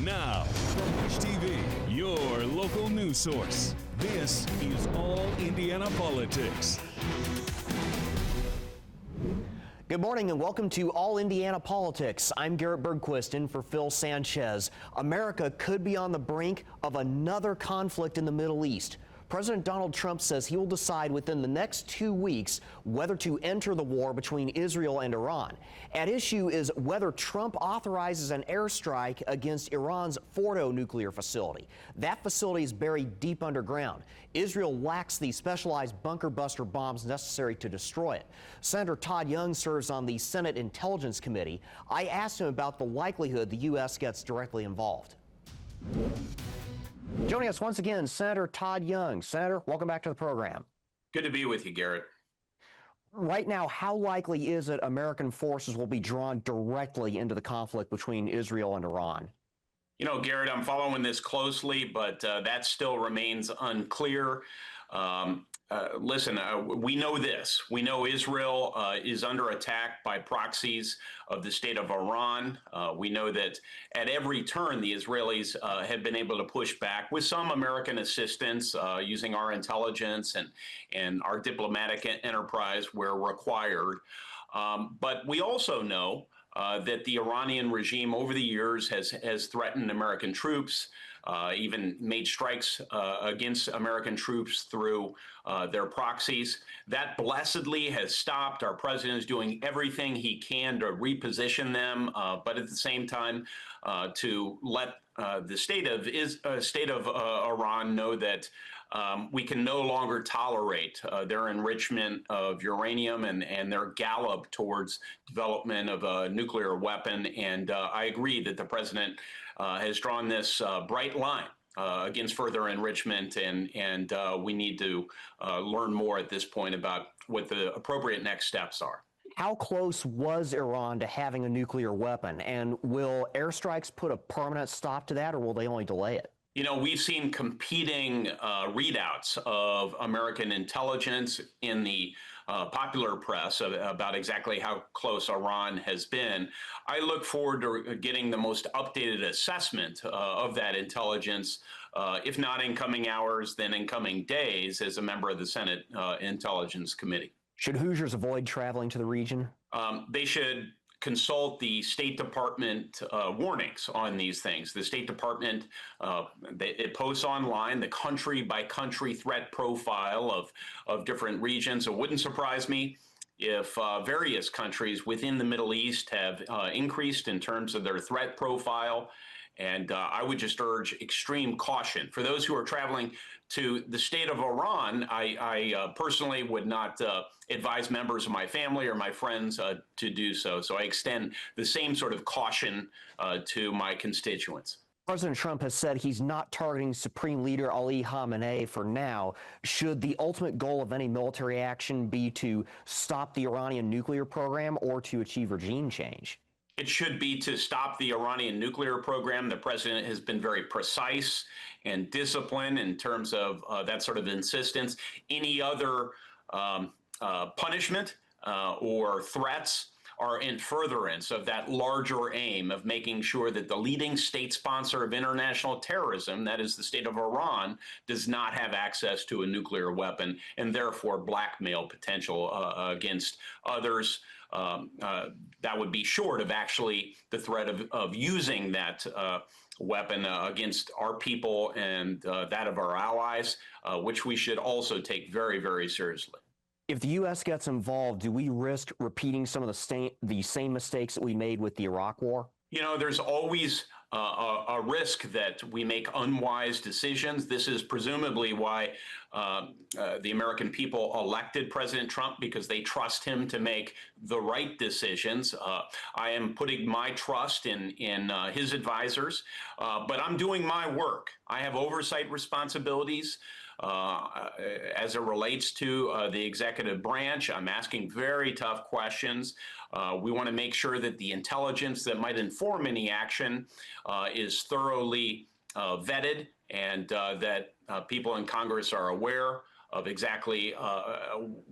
Now, from HTV, your local news source, this is All Indiana Politics. Good morning and welcome to All Indiana Politics. I'm Garrett Bergquist in for Phil Sanchez. America could be on the brink of another conflict in the Middle East. President Donald Trump says he will decide within the next 2 weeks whether to enter the war between Israel and Iran. At issue is whether Trump authorizes an airstrike against Iran's Fordo nuclear facility. That facility is buried deep underground. Israel lacks the specialized bunker buster bombs necessary to destroy it. Senator Todd Young serves on the Senate Intelligence Committee. I asked him about the likelihood the U.S. gets directly involved. Joining us once again, Senator Todd Young. Senator, welcome back to the program. Good to be with you, Garrett. Right now, how likely is it American forces will be drawn directly into the conflict between Israel and Iran? You know, Garrett, I'm following this closely, but that still remains unclear. Listen, we know this. We know Israel is under attack by proxies of the state of Iran. We know that at every turn, the Israelis have been able to push back with some American assistance using our intelligence and our diplomatic enterprise where required. But we also know that the Iranian regime over the years has threatened American troops, even made strikes against American troops through their proxies. That blessedly has stopped. Our president is doing everything he can to reposition them, but at the same time to let the state of Iran know that we can no longer tolerate their enrichment of uranium and their gallop towards development of a nuclear weapon. And I agree that the president has drawn this bright line against further enrichment, and we need to learn more at this point about what the appropriate next steps are. How close was Iran to having a nuclear weapon? And will airstrikes put a permanent stop to that, or will they only delay it? You know, we've seen competing readouts of American intelligence in the popular press about exactly how close Iran has been. I look forward to getting the most updated assessment of that intelligence, if not in coming hours, then in coming days, as a member of the Senate Intelligence Committee. Should Hoosiers avoid traveling to the region? They should consult the State Department warnings on these things. The State Department, it posts online the country-by-country threat profile of different regions. It wouldn't surprise me if various countries within the Middle East have increased in terms of their threat profile. And I would just urge extreme caution. For those who are traveling to the state of Iran, I personally would not advise members of my family or my friends to do so. So I extend the same sort of caution to my constituents. President Trump has said he's not targeting Supreme Leader Ali Khamenei for now. Should the ultimate goal of any military action be to stop the Iranian nuclear program or to achieve regime change? It should be to stop the Iranian nuclear program. The president has been very precise and disciplined in terms of that sort of insistence. Any other punishment or threats are in furtherance of that larger aim of making sure that the leading state sponsor of international terrorism, that is the state of Iran, does not have access to a nuclear weapon and therefore blackmail potential against others. That would be short of actually the threat of using that weapon against our people and that of our allies, which we should also take very, very seriously. If the U.S. gets involved, do we risk repeating some of the same mistakes that we made with the Iraq War? You know, there's always a risk that we make unwise decisions. This is presumably why the American people elected President Trump, because they trust him to make the right decisions. I am putting my trust in his advisors, but I'm doing my work. I have oversight responsibilities as it relates to the executive branch. I'm asking very tough questions. We want to make sure that the intelligence that might inform any action is thoroughly vetted, and that people in Congress are aware of exactly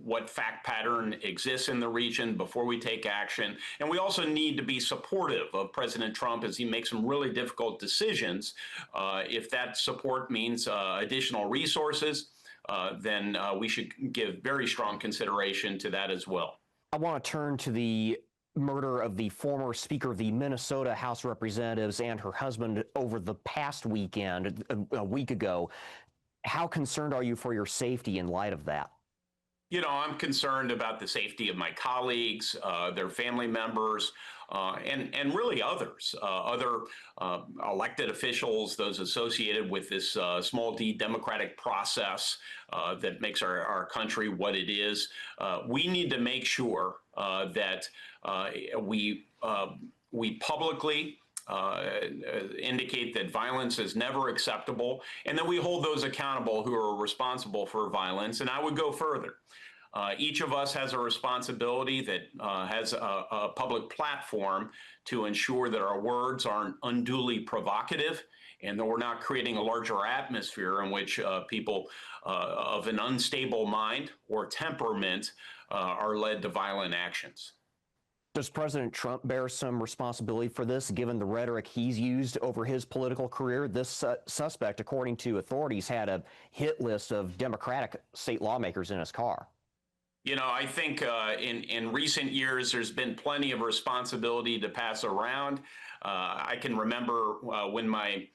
what fact pattern exists in the region before we take action. And we also need to be supportive of President Trump as he makes some really difficult decisions. If that support means additional resources, then we should give very strong consideration to that as well. I want to turn to the murder of the former Speaker of the Minnesota House of Representatives and her husband over the past weekend, a week ago. How concerned are you for your safety in light of that? You know, I'm concerned about the safety of my colleagues, their family members, and really others, other elected officials, those associated with this small d democratic process that makes our country what it is. We need to make sure that we publicly indicate that violence is never acceptable, and that we hold those accountable who are responsible for violence. And I would go further. Each of us has a responsibility that has a public platform to ensure that our words aren't unduly provocative and that we're not creating a larger atmosphere in which people of an unstable mind or temperament are led to violent actions. Does President Trump bear some responsibility for this, given the rhetoric he's used over his political career? This suspect, according to authorities, had a hit list of Democratic state lawmakers in his car. You know, I think in recent years, there's been plenty of responsibility to pass around. I can remember when my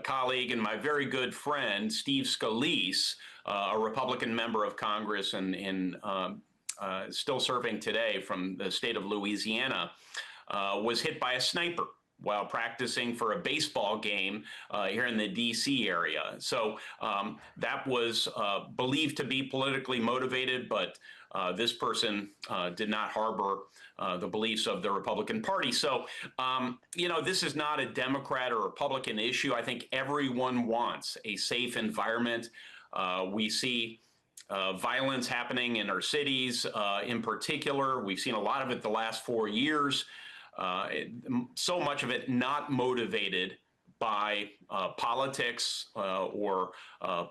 colleague and my very good friend, Steve Scalise, a Republican member of Congress and still serving today from the state of Louisiana, was hit by a sniper while practicing for a baseball game here in the D.C. area. So that was believed to be politically motivated, but this person did not harbor the beliefs of the Republican Party. So, you know, this is not a Democrat or Republican issue. I think everyone wants a safe environment. We see violence happening in our cities in particular. We've seen a lot of it the last 4 years. So much of it not motivated by politics or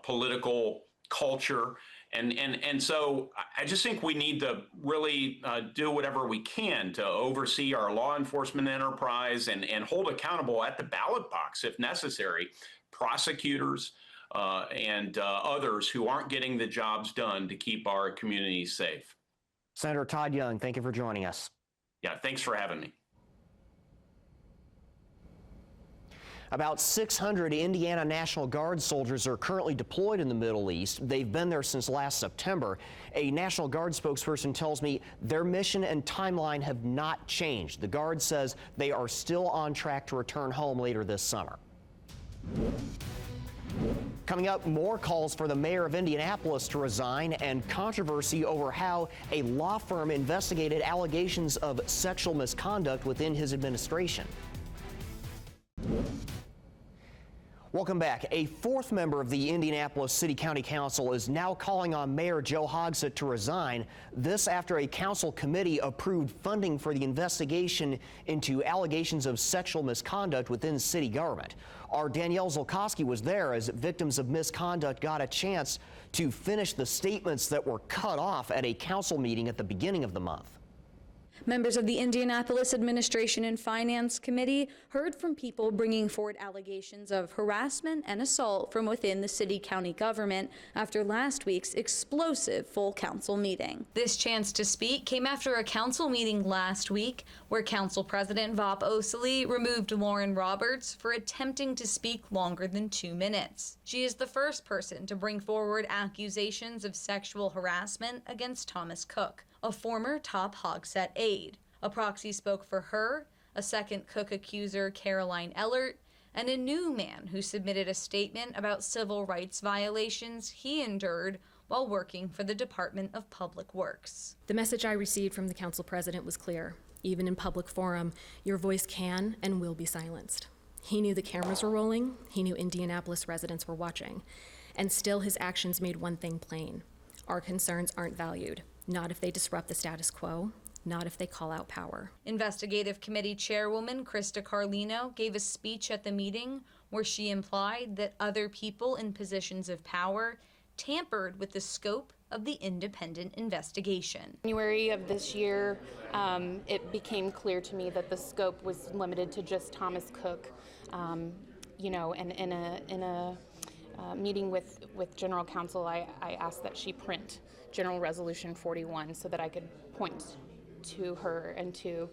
political culture. And so I just think we need to really do whatever we can to oversee our law enforcement enterprise and hold accountable at the ballot box, if necessary, prosecutors and others who aren't getting the jobs done to keep our communities safe. Senator Todd Young, thank you for joining us. Yeah, thanks for having me. About 600 Indiana National Guard soldiers are currently deployed in the Middle East. They've been there since last September. A National Guard spokesperson tells me their mission and timeline have not changed. The Guard says they are still on track to return home later this summer. Coming up, more calls for the mayor of Indianapolis to resign and controversy over how a law firm investigated allegations of sexual misconduct within his administration. Welcome back. A fourth member of the Indianapolis City County Council is now calling on Mayor Joe Hogsett to resign. This after a council committee approved funding for the investigation into allegations of sexual misconduct within city government. Our Danielle Zolkowski was there as victims of misconduct got a chance to finish the statements that were cut off at a council meeting at the beginning of the month. Members of the Indianapolis Administration and Finance Committee heard from people bringing forward allegations of harassment and assault from within the city-county government after last week's explosive full council meeting. This chance to speak came after a council meeting last week where Council President Vop Osili removed Lauren Roberts for attempting to speak longer than 2 minutes. She is the first person to bring forward accusations of sexual harassment against Thomas Cook, a former top Hogsett aide. A proxy spoke for her, a second Cook accuser, Caroline Ellert, and a new man who submitted a statement about civil rights violations he endured while working for the Department of Public Works. The message I received from the council president was clear. Even in public forum, your voice can and will be silenced. He knew the cameras were rolling, he knew Indianapolis residents were watching, and still his actions made one thing plain. Our concerns aren't valued. Not if they disrupt the status quo, not if they call out power. Investigative Committee Chairwoman Crista Carlino gave a speech at the meeting where she implied that other people in positions of power tampered with the scope of the independent investigation. January of this year, it became clear to me that the scope was limited to just Thomas Cook. You know, and in a meeting with General Counsel, I asked that she print General Resolution 41 so that I could point to her and to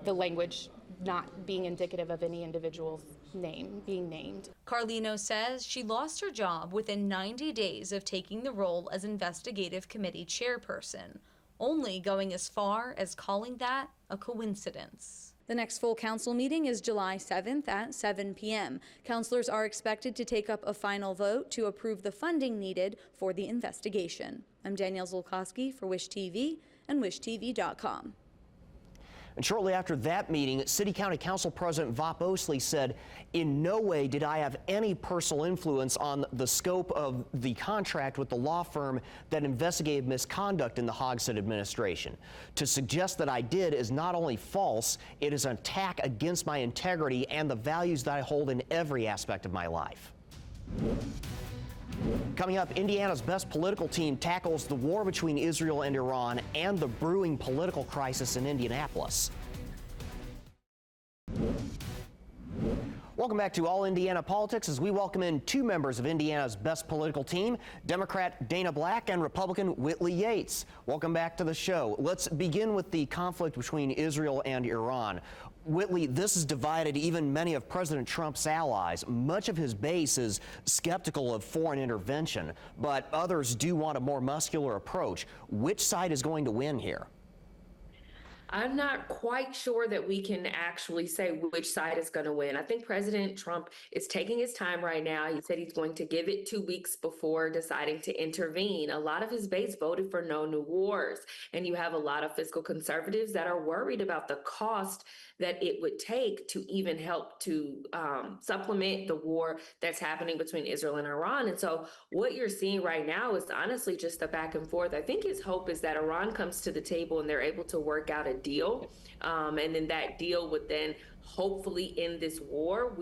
the language not being indicative of any individual's name being named. Carlino says she lost her job within 90 days of taking the role as investigative committee chairperson, only going as far as calling that a coincidence. The next full council meeting is July 7th at 7 p.m. Councilors are expected to take up a final vote to approve the funding needed for the investigation. I'm Danielle Zulkowski for Wish TV and WishTV.com. And shortly after that meeting, City County Council President Vop Osley said, "In no way did I have any personal influence on the scope of the contract with the law firm that investigated misconduct in the Hogsett administration. To suggest that I did is not only false, it is an attack against my integrity and the values that I hold in every aspect of my life." Coming up, Indiana's best political team tackles the war between Israel and Iran and the brewing political crisis in Indianapolis. Welcome back to All Indiana Politics as we welcome in two members of Indiana's best political team, Democrat Dana Black and Republican Whitley Yates. Welcome back to the show. Let's begin with the conflict between Israel and Iran. Whitley, this has divided even many of President Trump's allies. Much of his base is skeptical of foreign intervention, but others do want a more muscular approach. Which side is going to win here? I'm not quite sure that we can actually say which side is going to win. I think President Trump is taking his time right now. He said he's going to give it 2 weeks before deciding to intervene. A lot of his base voted for no new wars, and you have a lot of fiscal conservatives that are worried about the cost that it would take to even help to supplement the war that's happening between Israel and Iran. And so what you're seeing right now is honestly just a back and forth. I think his hope is that Iran comes to the table and they're able to work out a deal. And then that deal would then hopefully end this war.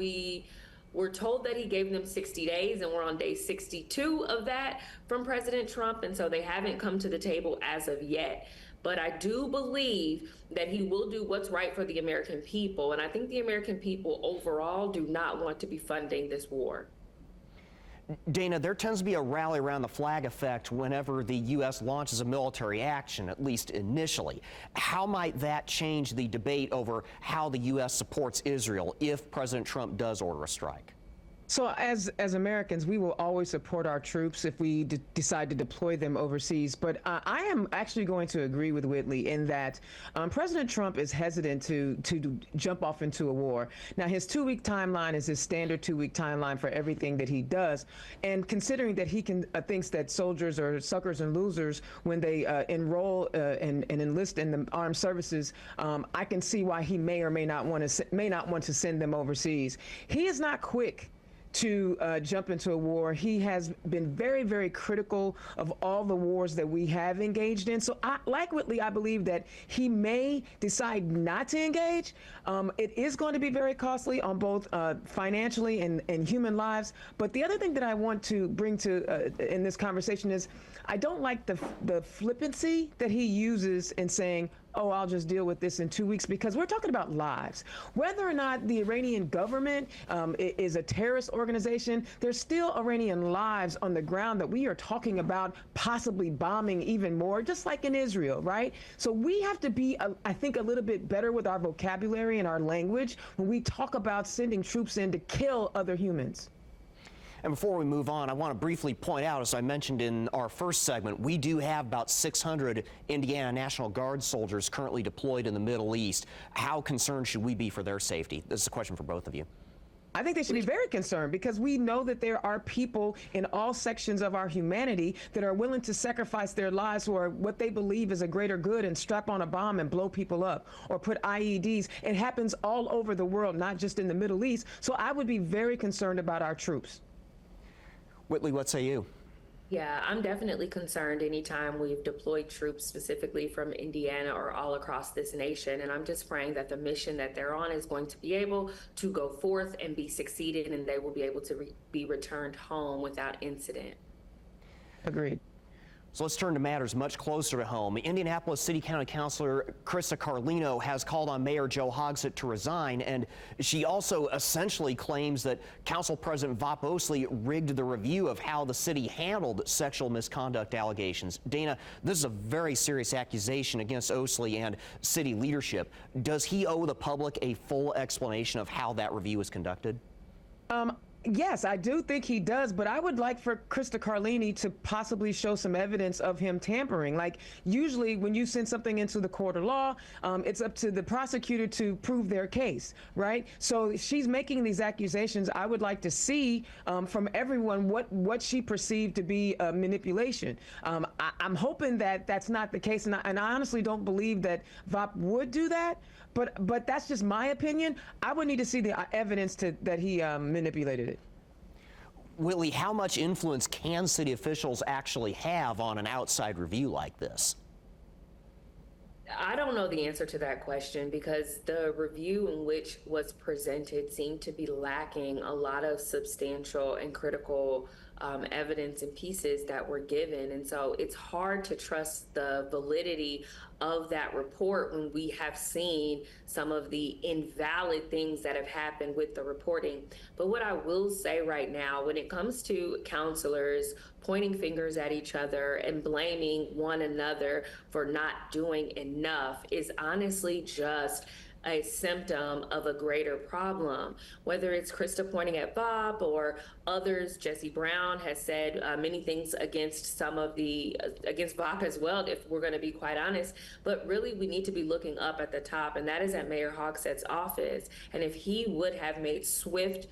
We're told that he gave them 60 days, and we're on day 62 of that from President Trump. And so they haven't come to the table as of yet. But I do believe that he will do what's right for the American people. And I think the American people overall do not want to be funding this war. Dana, there tends to be a rally around the flag effect whenever the U.S. launches a military action, at least initially. How might that change the debate over how the U.S. supports Israel if President Trump does order a strike? So as Americans, we will always support our troops if we decide to deploy them overseas. But I am actually going to agree with Whitley in that President Trump is hesitant to jump off into a war. Now, his 2-week timeline is his standard 2-week timeline for everything that he does. And considering that he thinks that soldiers are suckers and losers when they enroll and enlist in the armed services, I can see why he may or may not want to send them overseas. He is not quick to jump into a war. He has been very, very critical of all the wars that we have engaged in. So like Whitley, I believe that he may decide not to engage. It is going to be very costly on both financially and human lives. But the other thing that I want to bring to in this conversation is I don't like the flippancy that he uses in saying, oh, I'll just deal with this in 2 weeks, because we're talking about lives. Whether or not the Iranian government is a terrorist organization, there's still Iranian lives on the ground that we are talking about possibly bombing even more, just like in Israel, right? So we have to be, I think, a little bit better with our vocabulary and our language when we talk about sending troops in to kill other humans. And before we move on, I want to briefly point out, as I mentioned in our first segment, we do have about 600 Indiana National Guard soldiers currently deployed in the Middle East. How concerned should we be for their safety? This is a question for both of you. I think they should be very concerned, because we know that there are people in all sections of our humanity that are willing to sacrifice their lives for what they believe is a greater good and strap on a bomb and blow people up or put IEDs. It happens all over the world, not just in the Middle East. So I would be very concerned about our troops. Whitley, what say you? Yeah, I'm definitely concerned anytime we've deployed troops specifically from Indiana or all across this nation. And I'm just praying that the mission that they're on is going to be able to go forth and be succeeded, and they will be able to be returned home without incident. Agreed. So let's turn to matters much closer to home. Indianapolis City County Councilor Crista Carlino has called on Mayor Joe Hogsett to resign, and she also essentially claims that Council President Vop Osley rigged the review of how the city handled sexual misconduct allegations. Dana, this is a very serious accusation against Osley and city leadership. Does he owe the public a full explanation of how that review was conducted? Yes, I do think he does, but I would like for Crista Carlini to possibly show some evidence of him tampering. Like, usually when you send something into the court of law, it's up to the prosecutor to prove their case, right? So she's making these accusations. I would like to see from everyone what she perceived to be manipulation. I'm hoping that that's not the case, and I honestly don't believe that Vop would do that. But that's just my opinion. I would need to see the evidence that he manipulated it. Whitley, how much influence can city officials actually have on an outside review like this? I don't know the answer to that question, because the review in which was presented seemed to be lacking a lot of substantial and critical evidence and pieces that were given. And so it's hard to trust the validity of that report when we have seen some of the invalid things that have happened with the reporting. But what I will say right now, when it comes to councilors pointing fingers at each other and blaming one another for not doing enough, is honestly just a symptom of a greater problem. Whether it's Crista pointing at Bob or others, Jesse Brown has said many things against against Bob as well, if we're going to be quite honest. But really, we need to be looking up at the top, and that is at Mayor Hogsett's office. And if he would have made swift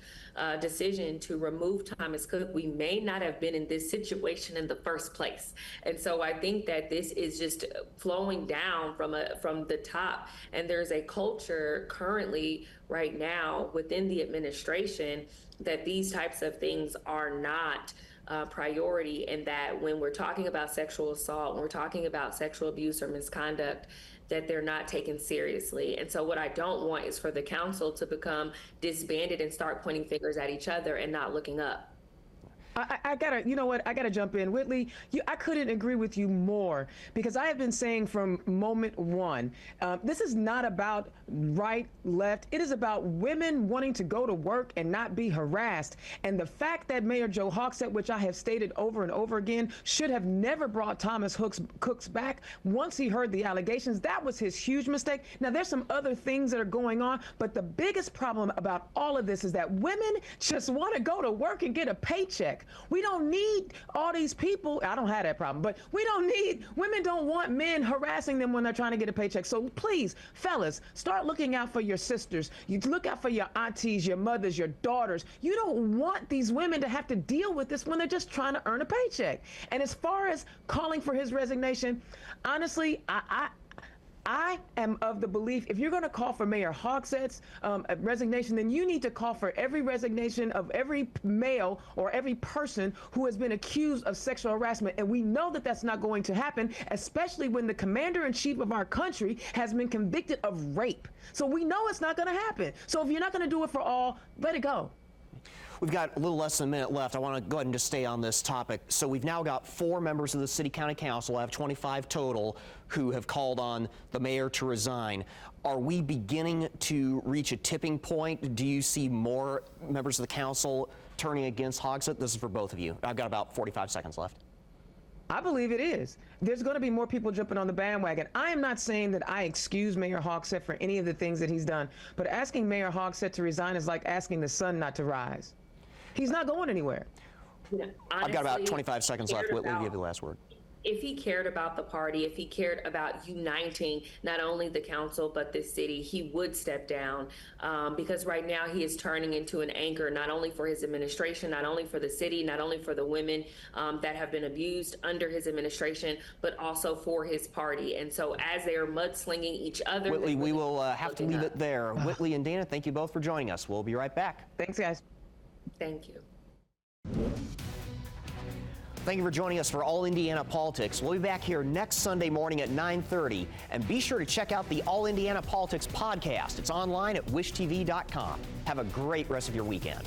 decision to remove Thomas Cook, we may not have been in this situation in the first place. And so I think that this is just flowing down from the top, and there's a culture currently right now within the administration that these types of things are not priority, and that when we're talking about sexual assault, when we're talking about sexual abuse or misconduct, that they're not taken seriously. And so what I don't want is for the council to become disbanded and start pointing fingers at each other and not looking up. I gotta jump in. Whitley, I couldn't agree with you more, because I have been saying from moment one, this is not about right, left. It is about women wanting to go to work and not be harassed. And the fact that Mayor Joe Hogsett, which I have stated over and over again, should have never brought Thomas Cooks back once he heard the allegations, that was his huge mistake. Now, there's some other things that are going on, but the biggest problem about all of this is that women just want to go to work and get a paycheck. We don't need all these people. I don't have that problem, but women don't want men harassing them when they're trying to get a paycheck. So please, fellas, start looking out for your sisters. You look out for your aunties, your mothers, your daughters. You don't want these women to have to deal with this when they're just trying to earn a paycheck. And as far as calling for his resignation, honestly, I am of the belief, if you're going to call for Mayor Hogsett's resignation, then you need to call for every resignation of every male or every person who has been accused of sexual harassment. And we know that that's not going to happen, especially when the commander-in-chief of our country has been convicted of rape. So we know it's not going to happen. So if you're not going to do it for all, let it go. We've got a little less than a minute left. I want to go ahead and just stay on this topic. So we've now got 4 members of the City County Council, I have 25 total, who have called on the mayor to resign. Are we beginning to reach a tipping point? Do you see more members of the council turning against Hogsett? This is for both of you. I've got about 45 seconds left. I believe it is. There's going to be more people jumping on the bandwagon. I am not saying that I excuse Mayor Hogsett for any of the things that he's done, but asking Mayor Hogsett to resign is like asking the sun not to rise. He's not going anywhere. Honestly, I've got about 25 seconds left. Whitley, give you the last word. If he cared about the party, if he cared about uniting not only the council but the city, he would step down, because right now he is turning into an anchor, not only for his administration, not only for the city, not only for the women that have been abused under his administration, but also for his party. And so as they are mudslinging each other. Whitley, we will have to leave it there. Whitley and Dana, thank you both for joining us. We'll be right back. Thanks, guys. Thank you. Thank you for joining us for All Indiana Politics. We'll be back here next Sunday morning at 9:30. And be sure to check out the All Indiana Politics podcast. It's online at wishtv.com. Have a great rest of your weekend.